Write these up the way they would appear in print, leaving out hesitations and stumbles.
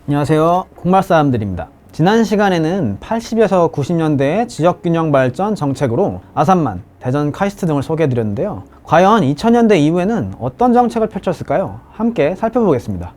안녕하세요. 콩말사람들입니다. 지난 시간에는 80에서 90년대의 지역균형 발전 정책으로 아산만, 대전 카이스트 등을 소개해드렸는데요. 과연 2000년대 이후에는 어떤 정책을 펼쳤을까요? 함께 살펴보겠습니다.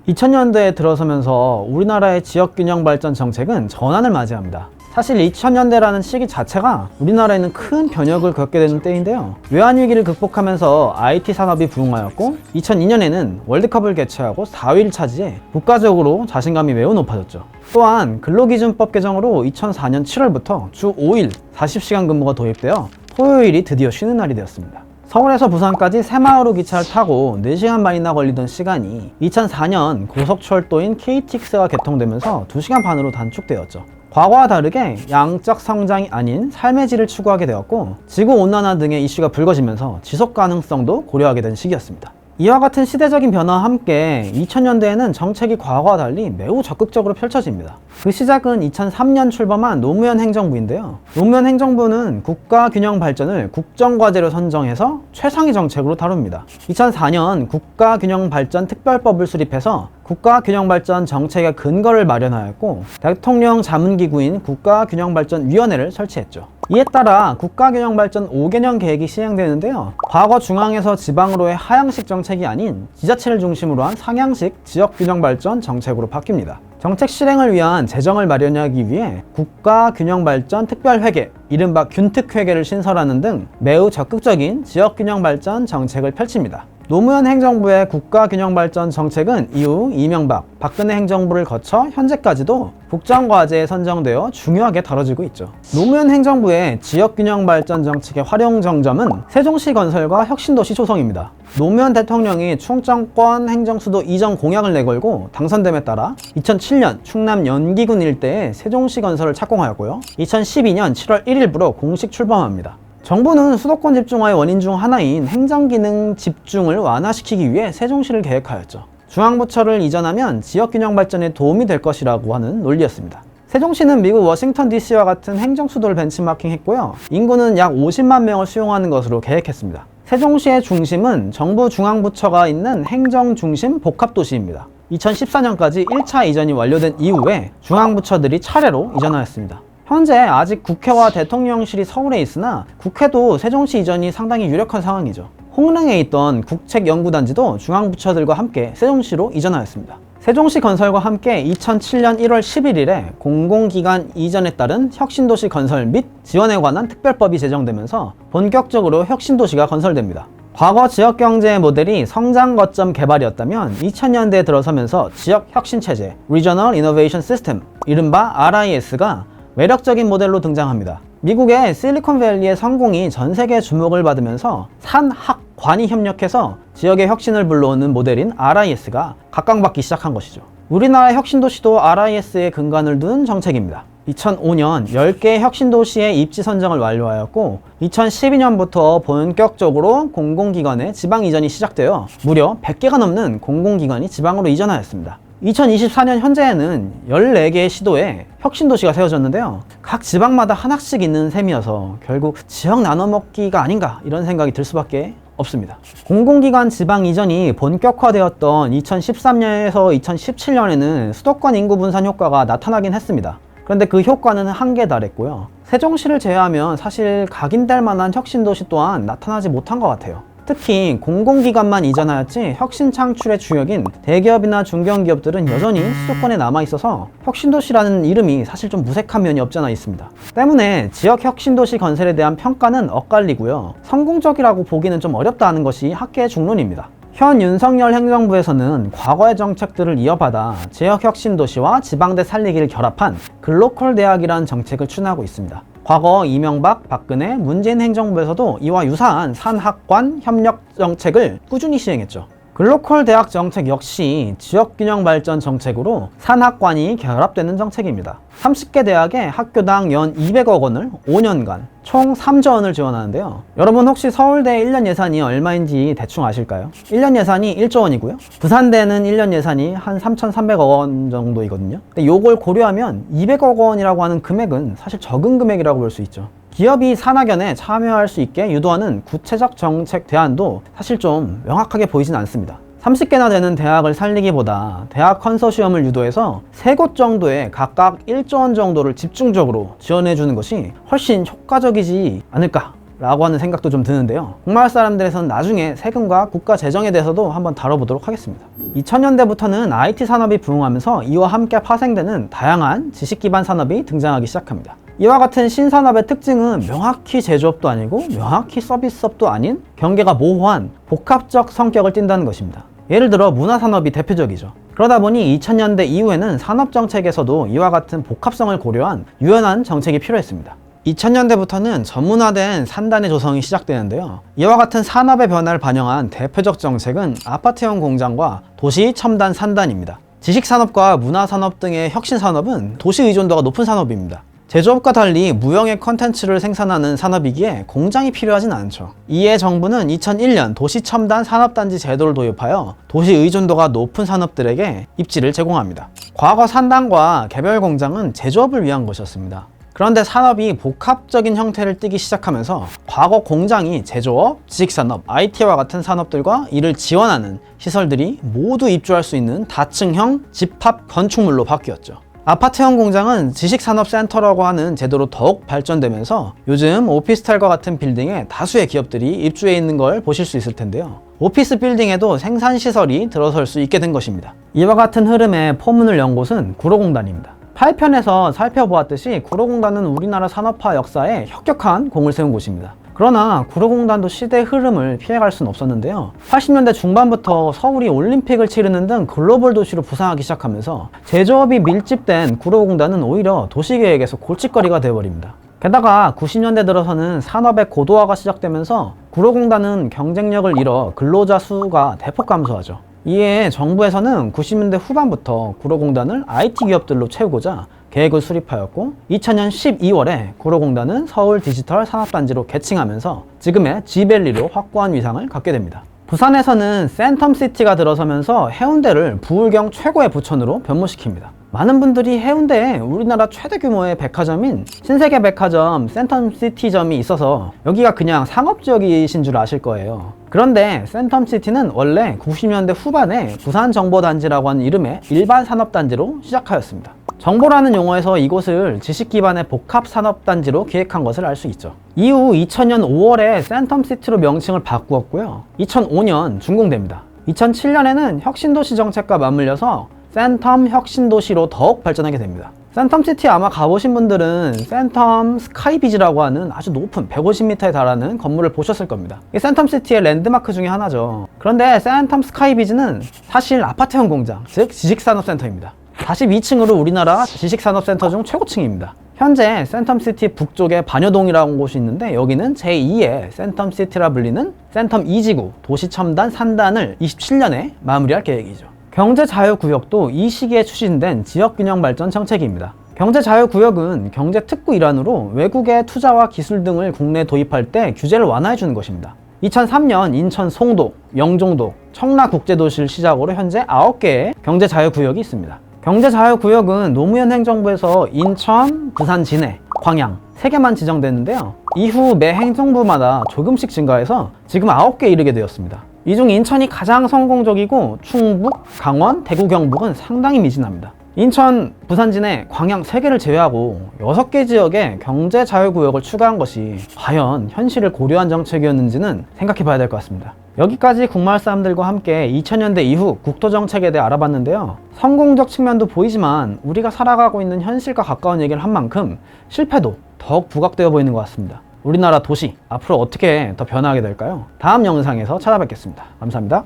2000년대에 들어서면서 우리나라의 지역균형 발전 정책은 전환을 맞이합니다. 사실 2000년대라는 시기 자체가 우리나라에는 큰 변혁을 겪게 되는 때인데요. 외환위기를 극복하면서 IT 산업이 부흥하였고 2002년에는 월드컵을 개최하고 4위를 차지해 국가적으로 자신감이 매우 높아졌죠. 또한 근로기준법 개정으로 2004년 7월부터 주 5일 40시간 근무가 도입되어 토요일이 드디어 쉬는 날이 되었습니다. 서울에서 부산까지 새마을호 기차를 타고 4시간 반이나 걸리던 시간이 2004년 고속철도인 KTX가 개통되면서 2시간 반으로 단축되었죠. 과거와 다르게 양적 성장이 아닌 삶의 질을 추구하게 되었고 지구온난화 등의 이슈가 불거지면서 지속 가능성도 고려하게 된 시기였습니다. 이와 같은 시대적인 변화와 함께 2000년대에는 정책이 과거와 달리 매우 적극적으로 펼쳐집니다. 그 시작은 2003년 출범한 노무현 행정부인데요. 노무현 행정부는 국가균형 발전을 국정과제로 선정해서 최상위 정책으로 다룹니다. 2004년 국가균형 발전 특별법을 수립해서 국가균형발전 정책의 근거를 마련하였고 대통령 자문기구인 국가균형발전위원회를 설치했죠. 이에 따라 국가균형발전 5개년 계획이 시행되는데요. 과거 중앙에서 지방으로의 하향식 정책이 아닌 지자체를 중심으로 한 상향식 지역균형발전 정책으로 바뀝니다. 정책 실행을 위한 재정을 마련하기 위해 국가균형발전 특별회계, 이른바 균특회계를 신설하는 등 매우 적극적인 지역균형발전 정책을 펼칩니다. 노무현 행정부의 국가균형발전 정책은 이후 이명박, 박근혜 행정부를 거쳐 현재까지도 국정과제에 선정되어 중요하게 다뤄지고 있죠. 노무현 행정부의 지역균형발전 정책의 활용 정점은 세종시 건설과 혁신도시 조성입니다. 노무현 대통령이 충청권 행정수도 이전 공약을 내걸고 당선됨에 따라 2007년 충남 연기군 일대에 세종시 건설을 착공하였고요. 2012년 7월 1일부로 공식 출범합니다. 정부는 수도권 집중화의 원인 중 하나인 행정기능 집중을 완화시키기 위해 세종시를 계획하였죠. 중앙부처를 이전하면 지역균형 발전에 도움이 될 것이라고 하는 논리였습니다. 세종시는 미국 워싱턴 DC와 같은 행정수도를 벤치마킹했고요. 인구는 약 50만 명을 수용하는 것으로 계획했습니다. 세종시의 중심은 정부 중앙부처가 있는 행정중심 복합도시입니다. 2014년까지 1차 이전이 완료된 이후에 중앙부처들이 차례로 이전하였습니다. 현재 아직 국회와 대통령실이 서울에 있으나 국회도 세종시 이전이 상당히 유력한 상황이죠. 홍릉에 있던 국책연구단지도 중앙부처들과 함께 세종시로 이전하였습니다. 세종시 건설과 함께 2007년 1월 11일에 공공기관 이전에 따른 혁신도시 건설 및 지원에 관한 특별법이 제정되면서 본격적으로 혁신도시가 건설됩니다. 과거 지역경제 모델이 성장 거점 개발이었다면 2000년대에 들어서면서 지역혁신체제 Regional Innovation System, 이른바 RIS가 매력적인 모델로 등장합니다. 미국의 실리콘밸리의 성공이 전 세계 주목을 받으면서 산학관이 협력해서 지역의 혁신을 불러오는 모델인 RIS가 각광받기 시작한 것이죠. 우리나라 혁신도시도 RIS에 근간을 둔 정책입니다. 2005년 10개의 혁신도시의 입지 선정을 완료하였고 2012년부터 본격적으로 공공기관의 지방 이전이 시작되어 무려 100개가 넘는 공공기관이 지방으로 이전하였습니다. 2024년 현재에는 14개의 시도에 혁신도시가 세워졌는데요. 각 지방마다 하나씩 있는 셈이어서 결국 지역 나눠먹기가 아닌가 이런 생각이 들 수밖에 없습니다. 공공기관 지방 이전이 본격화되었던 2013년에서 2017년에는 수도권 인구 분산 효과가 나타나긴 했습니다. 그런데 그 효과는 한계에 달했고요. 세종시를 제외하면 사실 각인될 만한 혁신도시 또한 나타나지 못한 것 같아요. 특히 공공기관만 이전하였지 혁신 창출의 주역인 대기업이나 중견기업들은 여전히 수도권에 남아있어서 혁신도시라는 이름이 사실 좀 무색한 면이 없지 않아 있습니다. 때문에 지역 혁신도시 건설에 대한 평가는 엇갈리고요. 성공적이라고 보기는 좀 어렵다는 것이 학계의 중론입니다. 현 윤석열 행정부에서는 과거의 정책들을 이어받아 지역혁신도시와 지방대 살리기를 결합한 글로컬 대학이라는 정책을 추진하고 있습니다. 과거 이명박, 박근혜, 문재인 행정부에서도 이와 유사한 산학관 협력 정책을 꾸준히 시행했죠. 글로컬 대학 정책 역시 지역균형 발전 정책으로 산학관이 결합되는 정책입니다. 30개 대학에 학교당 연 200억 원을 5년간 총 3조 원을 지원하는데요. 여러분 혹시 서울대 1년 예산이 얼마인지 대충 아실까요? 1년 예산이 1조 원이고요. 부산대는 1년 예산이 한 3,300억 원 정도이거든요. 근데 요걸 고려하면 200억 원이라고 하는 금액은 사실 적은 금액이라고 볼 수 있죠. 기업이 산학연에 참여할 수 있게 유도하는 구체적 정책 대안도 사실 좀 명확하게 보이진 않습니다. 30개나 되는 대학을 살리기보다 대학 컨소시엄을 유도해서 3곳 정도에 각각 1조 원 정도를 집중적으로 지원해 주는 것이 훨씬 효과적이지 않을까 라고 하는 생각도 좀 드는데요. 공마을 사람들에서는 나중에 세금과 국가 재정에 대해서도 한번 다뤄보도록 하겠습니다. 2000년대부터는 IT 산업이 부흥하면서 이와 함께 파생되는 다양한 지식 기반 산업이 등장하기 시작합니다. 이와 같은 신산업의 특징은 명확히 제조업도 아니고 명확히 서비스업도 아닌 경계가 모호한 복합적 성격을 띈다는 것입니다. 예를 들어 문화산업이 대표적이죠. 그러다 보니 2000년대 이후에는 산업정책에서도 이와 같은 복합성을 고려한 유연한 정책이 필요했습니다. 2000년대부터는 전문화된 산단의 조성이 시작되는데요. 이와 같은 산업의 변화를 반영한 대표적 정책은 아파트형 공장과 도시 첨단 산단입니다. 지식산업과 문화산업 등의 혁신산업은 도시 의존도가 높은 산업입니다. 제조업과 달리 무형의 컨텐츠를 생산하는 산업이기에 공장이 필요하진 않죠. 이에 정부는 2001년 도시첨단 산업단지 제도를 도입하여 도시 의존도가 높은 산업들에게 입지를 제공합니다. 과거 산단과 개별 공장은 제조업을 위한 것이었습니다. 그런데 산업이 복합적인 형태를 띠기 시작하면서 과거 공장이 제조업, 지식산업, IT와 같은 산업들과 이를 지원하는 시설들이 모두 입주할 수 있는 다층형 집합 건축물로 바뀌었죠. 아파트형 공장은 지식산업센터라고 하는 제도로 더욱 발전되면서 요즘 오피스텔과 같은 빌딩에 다수의 기업들이 입주해 있는 걸 보실 수 있을 텐데요. 오피스 빌딩에도 생산시설이 들어설 수 있게 된 것입니다. 이와 같은 흐름의 포문을 연 곳은 구로공단입니다. 8편에서 살펴보았듯이 구로공단은 우리나라 산업화 역사에 혁혁한 공을 세운 곳입니다. 그러나 구로공단도 시대의 흐름을 피해갈 수는 없었는데요. 80년대 중반부터 서울이 올림픽을 치르는 등 글로벌 도시로 부상하기 시작하면서 제조업이 밀집된 구로공단은 오히려 도시계획에서 골칫거리가 되어버립니다. 게다가 90년대 들어서는 산업의 고도화가 시작되면서 구로공단은 경쟁력을 잃어 근로자 수가 대폭 감소하죠. 이에 정부에서는 90년대 후반부터 구로공단을 IT 기업들로 채우고자 계획을 수립하였고 2000년 12월에 구로공단은 서울 디지털 산업단지로 개칭하면서 지금의 G밸리로 확고한 위상을 갖게 됩니다. 부산에서는 센텀시티가 들어서면서 해운대를 부울경 최고의 부천으로 변모시킵니다. 많은 분들이 해운대에 우리나라 최대 규모의 백화점인 신세계 백화점 센텀시티점이 있어서 여기가 그냥 상업지역이신 줄 아실 거예요. 그런데 센텀시티는 원래 90년대 후반에 부산정보단지라고 하는 이름의 일반 산업단지로 시작하였습니다. 정보라는 용어에서 이곳을 지식 기반의 복합산업단지로 기획한 것을 알 수 있죠. 이후 2000년 5월에 센텀시티로 명칭을 바꾸었고요. 2005년 준공됩니다. 2007년에는 혁신도시 정책과 맞물려서 센텀 혁신도시로 더욱 발전하게 됩니다. 센텀시티 아마 가보신 분들은 센텀 스카이비즈라고 하는 아주 높은 150m에 달하는 건물을 보셨을 겁니다. 이 센텀시티의 랜드마크 중에 하나죠. 그런데 센텀 스카이비즈는 사실 아파트형 공장, 즉 지식산업센터입니다. 42층으로 우리나라 지식산업센터 중 최고층입니다. 현재 센텀시티 북쪽에 반여동이라는 곳이 있는데 여기는 제2의 센텀시티라 불리는 센텀 2지구 도시첨단 산단을 27년에 마무리할 계획이죠. 경제자유구역도 이 시기에 추진된 지역균형발전 정책입니다. 경제자유구역은 경제특구 일환으로 외국의 투자와 기술 등을 국내에 도입할 때 규제를 완화해주는 것입니다. 2003년 인천 송도, 영종도, 청라국제도시를 시작으로 현재 9개의 경제자유구역이 있습니다. 경제자유구역은 노무현 행정부에서 인천, 부산 진해, 광양 3개만 지정됐는데요. 이후 매 행정부마다 조금씩 증가해서 지금 9개에 이르게 되었습니다. 이 중 인천이 가장 성공적이고 충북, 강원, 대구, 경북은 상당히 미진합니다. 인천, 부산 진해, 광양 3개를 제외하고 6개 지역에 경제자유구역을 추가한 것이 과연 현실을 고려한 정책이었는지는 생각해 봐야 될 것 같습니다. 여기까지 국마을 사람들과 함께 2000년대 이후 국토정책에 대해 알아봤는데요. 성공적 측면도 보이지만 우리가 살아가고 있는 현실과 가까운 얘기를 한 만큼 실패도 더욱 부각되어 보이는 것 같습니다. 우리나라 도시 앞으로 어떻게 더 변화하게 될까요? 다음 영상에서 찾아뵙겠습니다. 감사합니다.